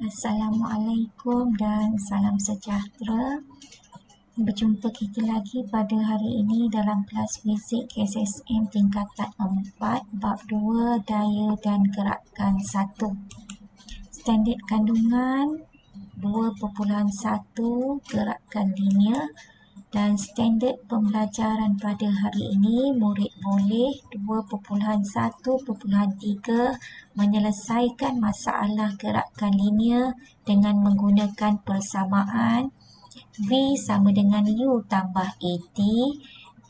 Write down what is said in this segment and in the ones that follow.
Assalamualaikum dan salam sejahtera. Berjumpa kita lagi pada hari ini dalam kelas fizik KSSM tingkatan 4 bab 2 daya dan gerakan 1. Standard kandungan 2.1 gerakan linear. Dan standard pembelajaran pada hari ini, murid boleh 2.1.3 menyelesaikan masalah gerakan linear dengan menggunakan persamaan V sama dengan U tambah AT,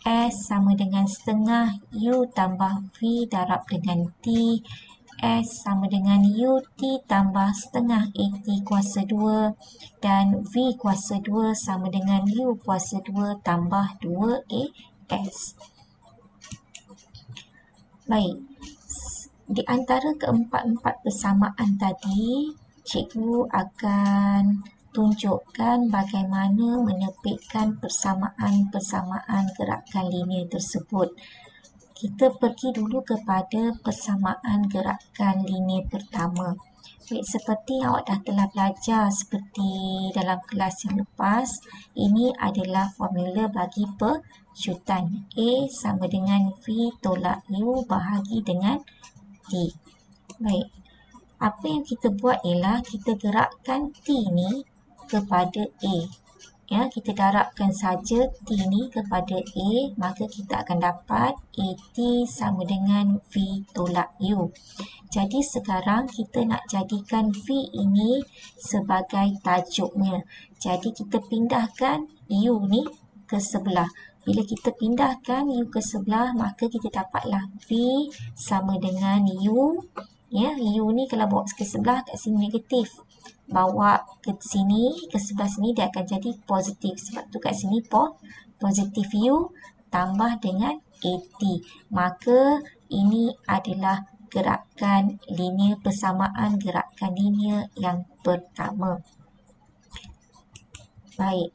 S sama dengan setengah U tambah V darab dengan T, S sama dengan UT tambah setengah AT kuasa 2 dan V kuasa 2 sama dengan U kuasa 2 tambah 2AS. Baik, di antara keempat-empat persamaan tadi, cikgu akan tunjukkan bagaimana menepikkan persamaan-persamaan gerakan linear tersebut. Kita pergi dulu kepada persamaan gerakan linear pertama. Baik, seperti yang awak dah telah belajar seperti dalam kelas yang lepas, ini adalah formula bagi pecutan. A sama dengan V tolak U bahagi dengan T. Baik, apa yang kita buat ialah kita gerakkan T ni kepada A. Ya, kita darabkan saja T ni kepada A, maka kita akan dapat AT sama dengan V tolak U. Jadi sekarang kita nak jadikan V ini sebagai tajuknya. Jadi kita pindahkan U ni ke sebelah. Bila kita pindahkan U ke sebelah, maka kita dapatlah V sama dengan U. Ya, U ni kalau bawa ke sebelah, kat sini negatif. Bawa ke sini, ke sebelah sini, dia akan jadi positif. Sebab tu kat sini positif U tambah dengan AT. Maka ini adalah gerakan linear, persamaan gerakan linear yang pertama. Baik,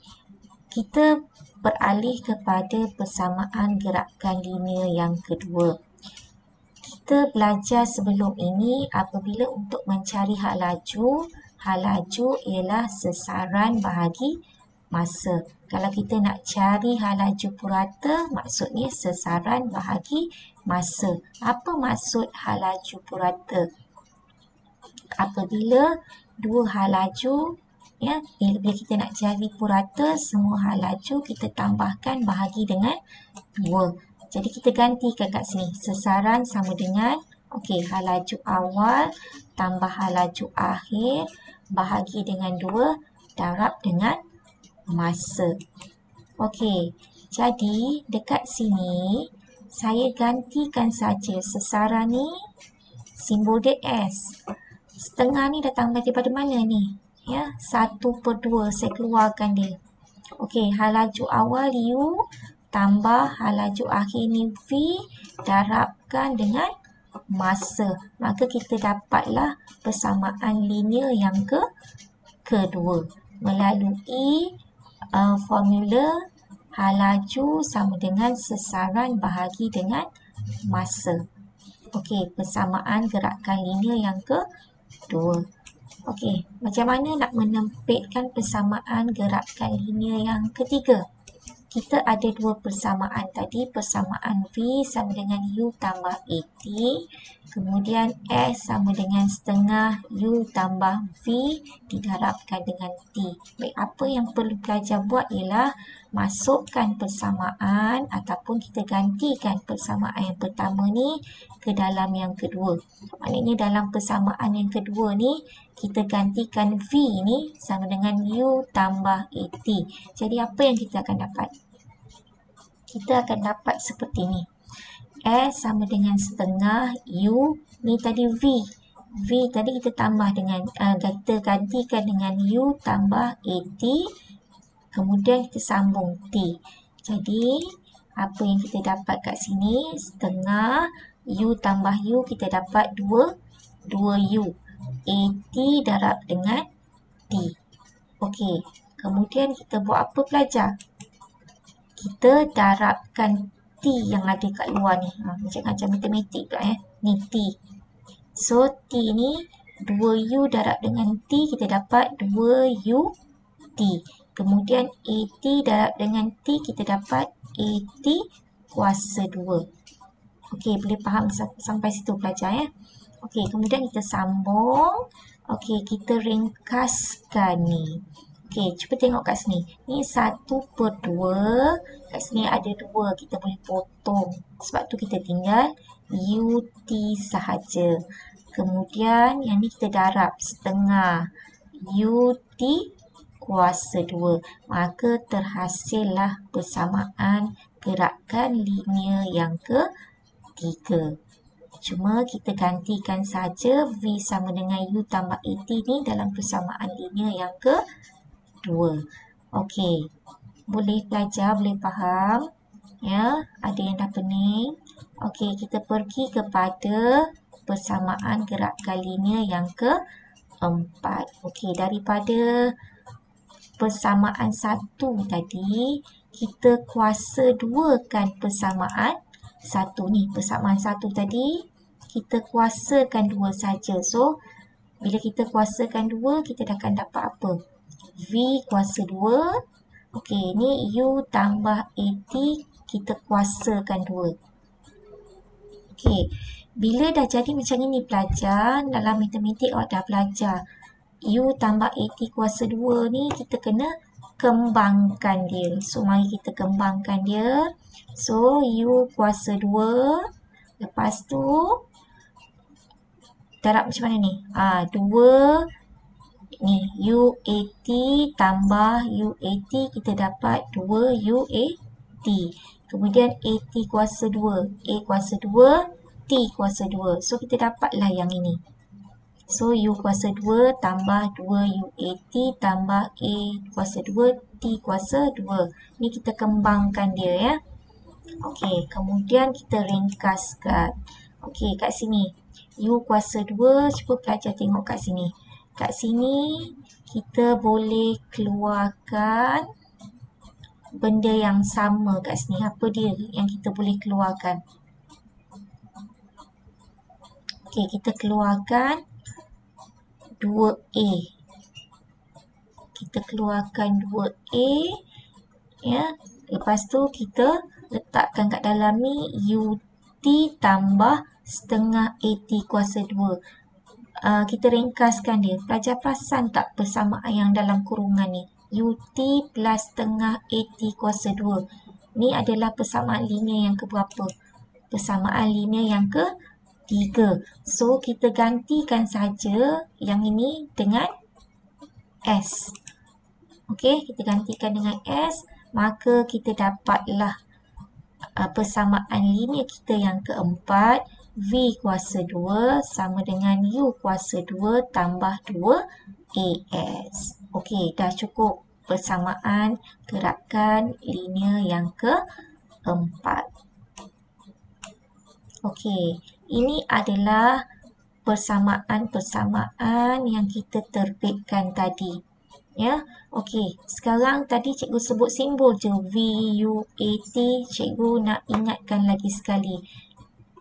kita beralih kepada persamaan gerakan linear yang kedua. Kita belajar sebelum ini apabila untuk mencari hal laju ialah sesaran bahagi masa. Kalau kita nak cari hal laju purata, maksudnya sesaran bahagi masa. Apa maksud hal laju purata? Apabila dua hal laju, ya, bila kita nak cari purata, semua hal laju kita tambahkan bahagi dengan 2. Jadi kita gantikan kat sini. Sesaran sama dengan hal laju awal tambah hal laju akhir bahagi dengan 2 darab dengan masa. Jadi dekat sini saya gantikan saja sesaran ni simbol dia S. Setengah ni datang daripada mana ni? Ya, 1/2 saya keluarkan dia. Hal laju awal U tambah hal laju akhir ni V darabkan dengan masa. Maka kita dapatlah persamaan linear yang kedua melalui formula hal laju sama dengan sesaran bahagi dengan masa. Persamaan gerakan linear yang kedua. Macam mana nak menempitkan persamaan gerakan linear yang ketiga? Kita ada dua persamaan tadi, persamaan V sama dengan U tambah AT, kemudian S sama dengan setengah U tambah V didarabkan dengan T. Baik, apa yang perlu pelajar buat ialah masukkan persamaan ataupun kita gantikan persamaan yang pertama ni ke dalam yang kedua. Maknanya dalam persamaan yang kedua ni, kita gantikan V ni sama dengan U tambah AT. Jadi apa yang kita akan dapat? Kita akan dapat seperti ni. S sama dengan setengah U, ni tadi V. V tadi kita tambah dengan, kita gantikan dengan U tambah AT, kemudian kita sambung T. Jadi, apa yang kita dapat kat sini? Setengah U tambah U, kita dapat 2U. AT darab dengan T. Kemudian kita buat apa pelajar? Kita darabkan T yang ada kat luar ni. Macam matematik pula Ni T. So, T ni 2U darab dengan T, kita dapat 2UT. Kemudian AT darab dengan T, kita dapat AT kuasa 2. Okey, boleh faham sampai situ pelajar ya. Okey, kemudian kita sambung. Okey, kita ringkaskan ni. Okey, cuba tengok kat sini. Ni 1/2. Kat sini ada 2. Kita boleh potong. Sebab tu kita tinggal UT sahaja. Kemudian yang ni kita darab setengah UT kuasa 2. Maka terhasillah persamaan gerakan linear yang ketiga. Cuma kita gantikan saja V sama dengan U tambah AT ni dalam persamaan linear yang kedua. Okey. Boleh belajar, boleh faham? Ya, ada yang dah pening. Okey, kita pergi kepada persamaan gerakan linear yang keempat. Okey, daripada persamaan 1 tadi, kita kuasa 2 kan persamaan 1 ni. Persamaan 1 tadi, kita kuasakan 2 saja. So, bila kita kuasakan 2, kita dah akan dapat apa? V kuasa 2. Okey, ni U tambah AT, kita kuasakan 2. Okey, bila dah jadi macam ini pelajar, dalam matematik awak dah belajar. U tambah AT kuasa 2 ni kita kena kembangkan dia. So, mari kita kembangkan dia. So, U kuasa 2. Lepas tu, darab macam mana ni? 2 ni UAT tambah UAT, kita dapat 2 UAT. Kemudian AT kuasa 2, A kuasa 2, T kuasa 2. So, kita dapatlah yang ini. So, U kuasa 2 tambah 2 UAT tambah A kuasa 2, T kuasa 2. Ni kita kembangkan dia ya. Okey, kemudian kita ringkaskan. Okey, kat sini. U kuasa 2, cuba pelajar tengok kat sini. Kat sini, kita boleh keluarkan benda yang sama kat sini. Apa dia yang kita boleh keluarkan? Okey, kita keluarkan 2A. Kita keluarkan 2A. Ya. Lepas tu kita letakkan kat dalam ni UT tambah setengah AT kuasa 2. Kita ringkaskan dia. Pelajar perasan tak persamaan yang dalam kurungan ni? UT plus setengah AT kuasa 2. Ni adalah persamaan linear yang keberapa? Persamaan linear yang ketiga. So, kita gantikan saja yang ini dengan S. Okey, kita gantikan dengan S. Maka kita dapatlah persamaan linear kita yang keempat. V kuasa 2 sama dengan U kuasa 2 tambah 2AS. Okey, dah cukup persamaan gerakan linear yang keempat. Okey, ini adalah persamaan-persamaan yang kita terbitkan tadi. Ya, okey. Sekarang tadi cikgu sebut simbol je V, U, A, T. Cikgu nak ingatkan lagi sekali.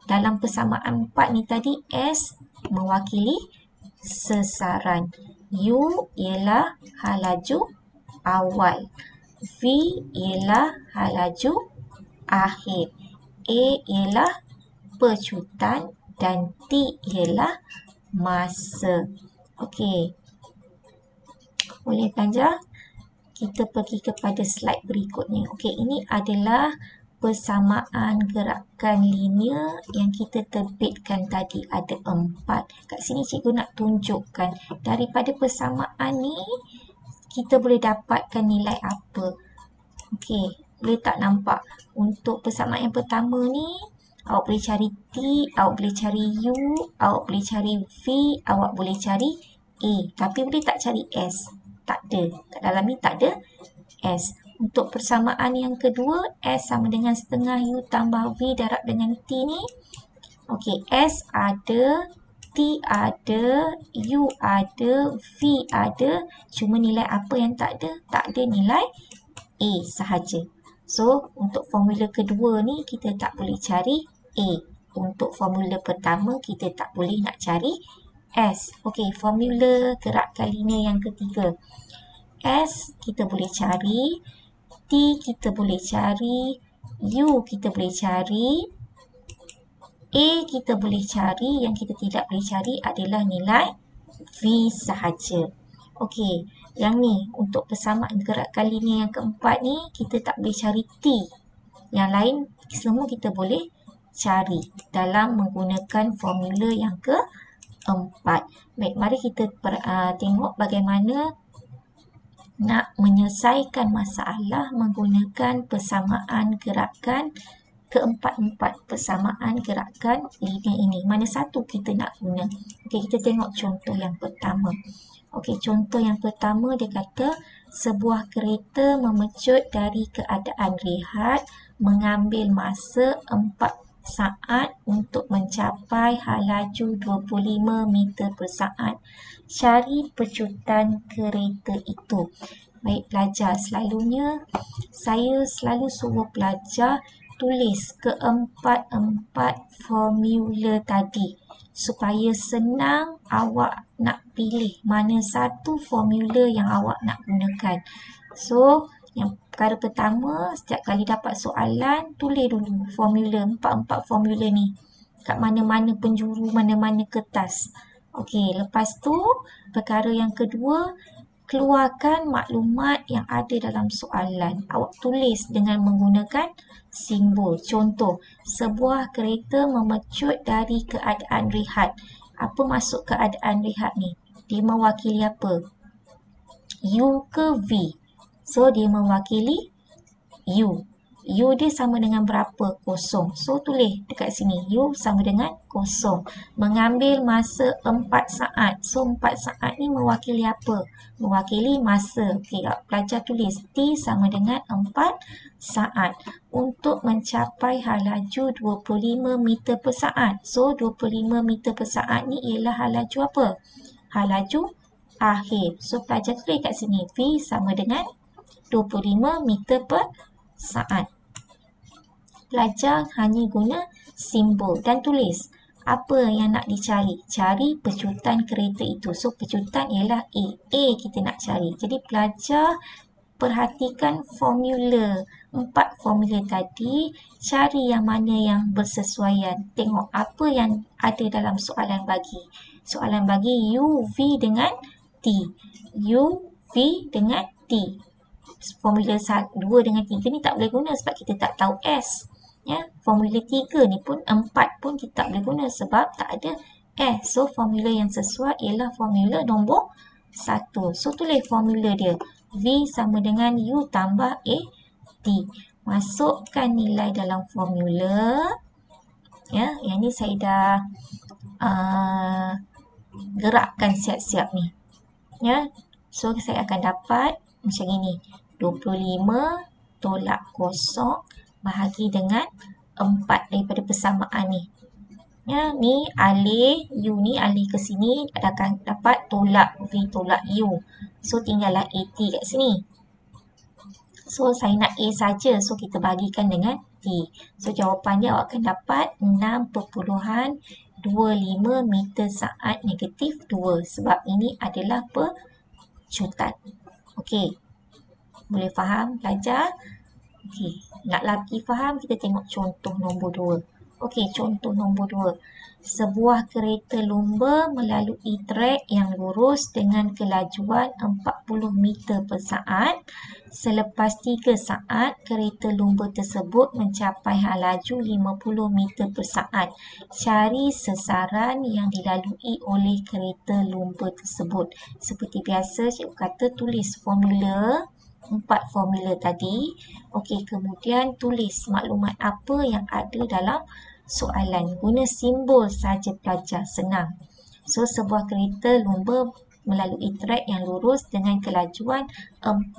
Dalam persamaan 4 ni tadi, S mewakili sesaran. U ialah hal laju awal. V ialah hal laju akhir. A ialah pecutan dan T ialah masa. Okey. Boleh belajar? Kita pergi kepada slide berikutnya. Okey, ini adalah persamaan gerakan linear yang kita terbitkan tadi. Ada 4. Kat sini cikgu nak tunjukkan daripada persamaan ni kita boleh dapatkan nilai apa. Okey, boleh tak nampak? Untuk persamaan yang pertama ni, awak boleh cari T, awak boleh cari U, awak boleh cari V, awak boleh cari A. Tapi boleh tak cari S? Tak ada. Kat dalam ni tak ada S. Untuk persamaan yang kedua, S sama dengan setengah U tambah V darab dengan T ni. Okey, S ada, T ada, U ada, V ada. Cuma nilai apa yang tak ada? Tak ada nilai A sahaja. So, untuk formula kedua ni kita tak boleh cari A. Untuk formula pertama kita tak boleh nak cari S. Okey, formula gerakkan linear yang ketiga. S kita boleh cari, T kita boleh cari, U kita boleh cari, A kita boleh cari, yang kita tidak boleh cari adalah nilai V sahaja. Okey, yang ni untuk persamaan gerakkan linear yang keempat ni kita tak boleh cari T. Yang lain semua kita boleh cari dalam menggunakan formula yang keempat. Baik, mari kita tengok bagaimana nak menyelesaikan masalah menggunakan persamaan gerakan keempat-empat, persamaan gerakan linear ini. Mana satu kita nak guna? Okey, kita tengok contoh yang pertama. Okey, contoh yang pertama dia kata sebuah kereta memecut dari keadaan rehat mengambil masa 4 saat untuk mencapai laju 25 meter per saat. Cari pecutan kereta itu. Baik pelajar, selalunya saya selalu suruh pelajar tulis keempat-empat formula tadi supaya senang awak nak pilih mana satu formula yang awak nak gunakan. So, yang perkara pertama, setiap kali dapat soalan, tulis dulu formula, empat-empat formula ni kat mana-mana penjuru, mana-mana kertas. Okey, lepas tu perkara yang kedua, keluarkan maklumat yang ada dalam soalan. Awak tulis dengan menggunakan simbol. Contoh, sebuah kereta memecut dari keadaan rehat. Apa maksud keadaan rehat ni? Dia mewakili apa? U ke V? So, dia mewakili U. U dia sama dengan berapa? Kosong. So, tulis dekat sini. U sama dengan kosong. Mengambil masa 4 saat. So, 4 saat ni mewakili apa? Mewakili masa. Okey, pelajar tulis T sama dengan 4 saat. Untuk mencapai laju 25 meter per saat. So, 25 meter per saat ni ialah laju apa? Laju akhir. So, pelajar tulis kat sini. V sama dengan 25 meter per saat. Pelajar hanya guna simbol dan tulis apa yang nak dicari. Cari pecutan kereta itu. So, pecutan ialah A. A kita nak cari. Jadi, pelajar perhatikan formula. 4 formula tadi. Cari yang mana yang bersesuaian. Tengok apa yang ada dalam soalan bagi. Soalan bagi U, V dengan T. U, V dengan T. Formula 2 dengan 3 ni tak boleh guna sebab kita tak tahu S. Ya, formula 3 ni pun 4 pun kita tak boleh guna sebab tak ada S. So, formula yang sesuai ialah formula nombor 1. So, tulis formula dia. V sama dengan U tambah A T. Masukkan nilai dalam formula. Ya, yang ni saya dah gerakkan siap-siap ni. Ya, so saya akan dapat macam ini. 25 tolak kosong bahagi dengan 4 daripada persamaan ni. Ya, ni alih, U ni alih ke sini akan dapat tolak V tolak U. So, tinggallah AT kat sini. So, saya nak A saja. So, kita bagikan dengan T. So, jawapan dia awak akan dapat 6.25 meter saat negatif 2. Sebab ini adalah pecutan. Okey. Boleh faham pelajar? Okey, nak lagi faham kita tengok contoh nombor 2. Okey, contoh nombor 2. Sebuah kereta lumba melalui trek yang lurus dengan kelajuan 40 meter per saat. Selepas 3 saat, kereta lumba tersebut mencapai laju 50 meter per saat. Cari sesaran yang dilalui oleh kereta lumba tersebut. Seperti biasa, cikgu kata tulis formula. 4 formula tadi. Okey, kemudian tulis maklumat apa yang ada dalam soalan. Guna simbol saja pelajar, senang. So, sebuah kereta lumba melalui trek yang lurus dengan kelajuan 40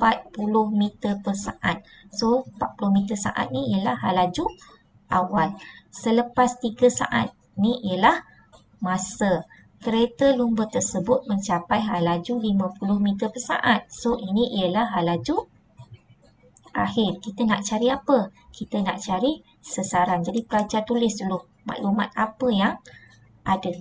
meter per saat. So, 40 meter saat ni ialah laju awal. Selepas 3 saat ni ialah masa. Kereta lumba tersebut mencapai laju 50 meter per saat. So, ini ialah laju akhir. Kita nak cari apa? Kita nak cari sesaran. Jadi, pelajar tulis dulu maklumat apa yang ada.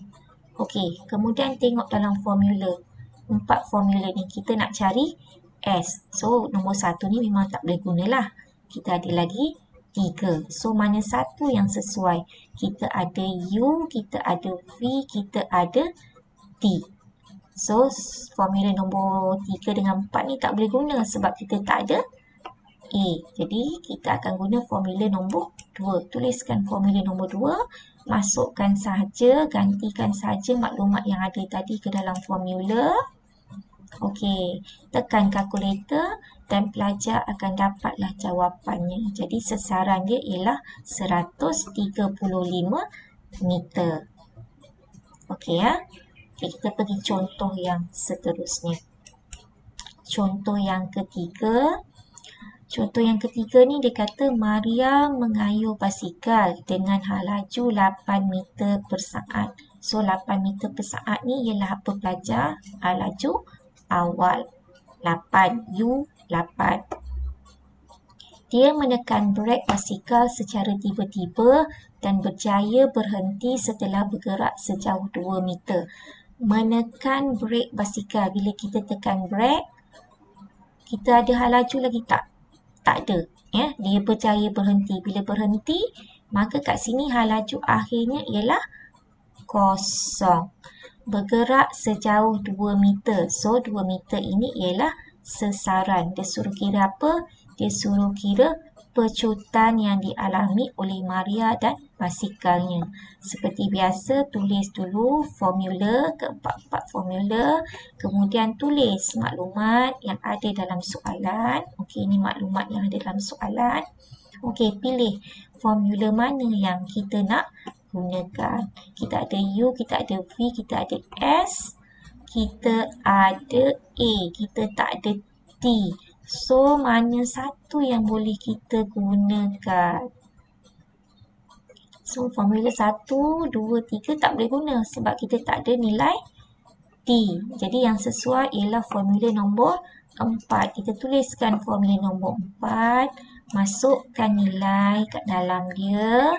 Okey, kemudian tengok dalam formula. 4 formula ni kita nak cari S. So, nombor 1 ni memang tak boleh gunalah. Kita ada lagi 3. So, mana satu yang sesuai? Kita ada U, kita ada V, kita ada T. So, formula nombor 3 dengan 4 ni tak boleh guna sebab kita tak ada A. Jadi, kita akan guna formula nombor 2. Tuliskan formula nombor 2. Masukkan sahaja, gantikan sahaja maklumat yang ada tadi ke dalam formula. Okey, tekan kalkulator dan pelajar akan dapatlah jawapannya. Jadi, sasaran dia ialah 135 meter. Okey ya. Okay, kita pergi contoh yang seterusnya. Contoh yang ketiga. Contoh yang ketiga ni dia kata Maria mengayuh basikal dengan laju 8 meter per saat. So 8 meter per saat ni ialah apa pelajar? Laju awal. 8 U8. Dia menekan brek basikal secara tiba-tiba dan berjaya berhenti setelah bergerak sejauh 2 meter. Menekan brek basikal. Bila kita tekan brek, kita ada hal laju lagi tak? Tak ada. Ya, dia berjaya berhenti. Bila berhenti, maka kat sini hal laju akhirnya ialah kosong. Bergerak sejauh 2 meter. So, 2 meter ini ialah sasaran. Dia suruh kira apa? Dia suruh kira pecutan yang dialami oleh Maria dan basikalnya. Seperti biasa, tulis dulu formula, keempat-empat formula. Kemudian tulis maklumat yang ada dalam soalan. Okey, ini maklumat yang ada dalam soalan. Okey, pilih formula mana yang kita nak gunakan. Kita ada U, kita ada V, kita ada S, kita ada A, kita tak ada T. So, mana satu yang boleh kita gunakan? So, formula 1, 2, 3 tak boleh guna sebab kita tak ada nilai T. Jadi, yang sesuai ialah formula nombor 4. Kita tuliskan formula nombor 4. Masukkan nilai kat dalam dia.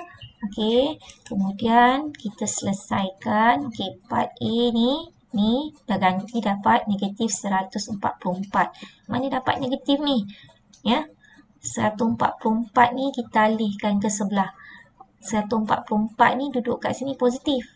Okey. Kemudian, kita selesaikan. Okey, part A ni dah ganti dapat negatif 144. Mana dapat negatif ni? Ya. 144 ni kita alihkan ke sebelah. 144 ni duduk kat sini positif.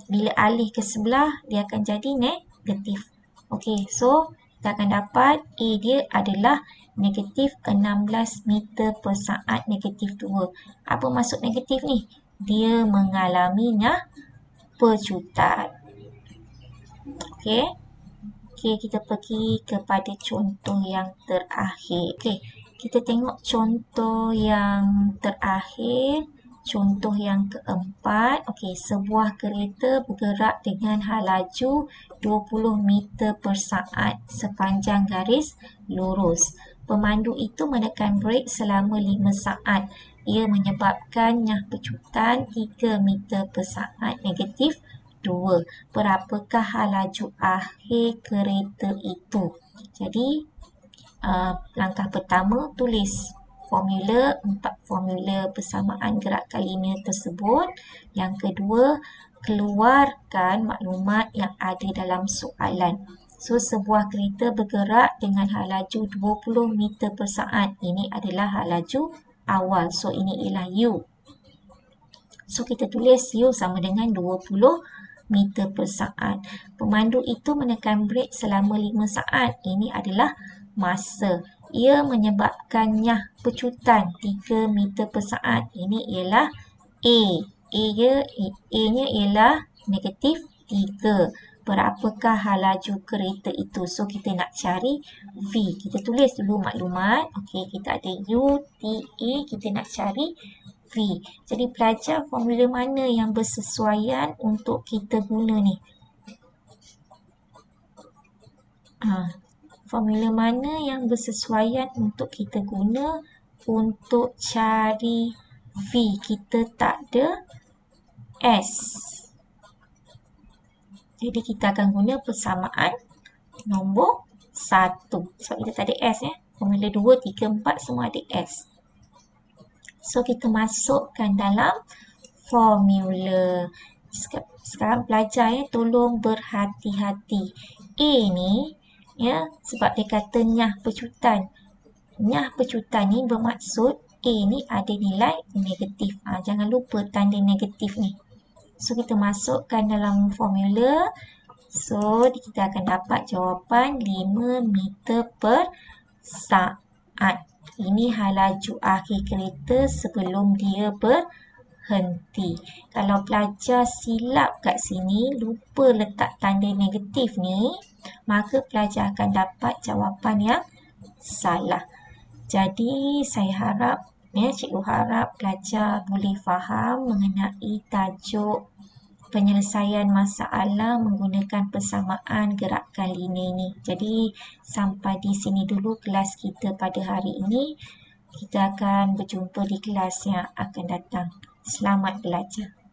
Bila alih ke sebelah, dia akan jadi negatif. Okey, so kita akan dapat A dia adalah negatif 16 meter per saat negatif 2. Apa maksud negatif ni? Dia mengalaminya pecutan. Okey. Okey, kita pergi kepada contoh yang terakhir. Okey, kita tengok contoh yang terakhir. Contoh yang keempat. Okey, sebuah kereta bergerak dengan laju 20 meter per saat sepanjang garis lurus. Pemandu itu menekan brek selama 5 saat. Ia menyebabkannya pecutan 3 meter per saat negatif 2. Berapakah laju akhir kereta itu? Jadi, langkah pertama tulis formula, 4 formula persamaan gerak linear tersebut. Yang kedua, keluarkan maklumat yang ada dalam soalan. So, sebuah kereta bergerak dengan laju 20 meter per saat. Ini adalah laju awal. So, ini ialah U. So, kita tulis U sama dengan 20 meter per saat. Pemandu itu menekan brek selama 5 saat. Ini adalah masa. Ia menyebabkannya pecutan 3 meter per saat. Ini ialah A. A-nya ialah negatif 3. Berapakah laju kereta itu? So, kita nak cari V. Kita tulis dulu maklumat. Okey, kita ada U, T, A. Kita nak cari V. Jadi, pelajar formula mana yang bersesuaian untuk kita guna ni? Formula mana yang bersesuaian untuk kita guna untuk cari V? Kita tak ada S. Jadi, kita akan guna persamaan nombor 1. Sebab kita tak ada S ya. Formula 2, 3, 4 semua ada S. So, kita masukkan dalam formula. Sekarang pelajar tolong berhati-hati. A ni ya, sebab dia kata nyah pecutan. Nyah pecutan ni bermaksud A ni ada nilai negatif. Jangan lupa tanda negatif ni. So kita masukkan dalam formula. So kita akan dapat jawapan 5 meter per saat. Ini laju akhir kereta sebelum dia berhenti. Kalau pelajar silap kat sini, lupa letak tanda negatif ni, maka pelajar akan dapat jawapan yang salah. Jadi saya harap, cikgu harap pelajar boleh faham mengenai tajuk penyelesaian masalah menggunakan persamaan gerakan linear ni. Jadi sampai di sini dulu kelas kita pada hari ini. Kita akan berjumpa di kelas yang akan datang. Selamat belajar.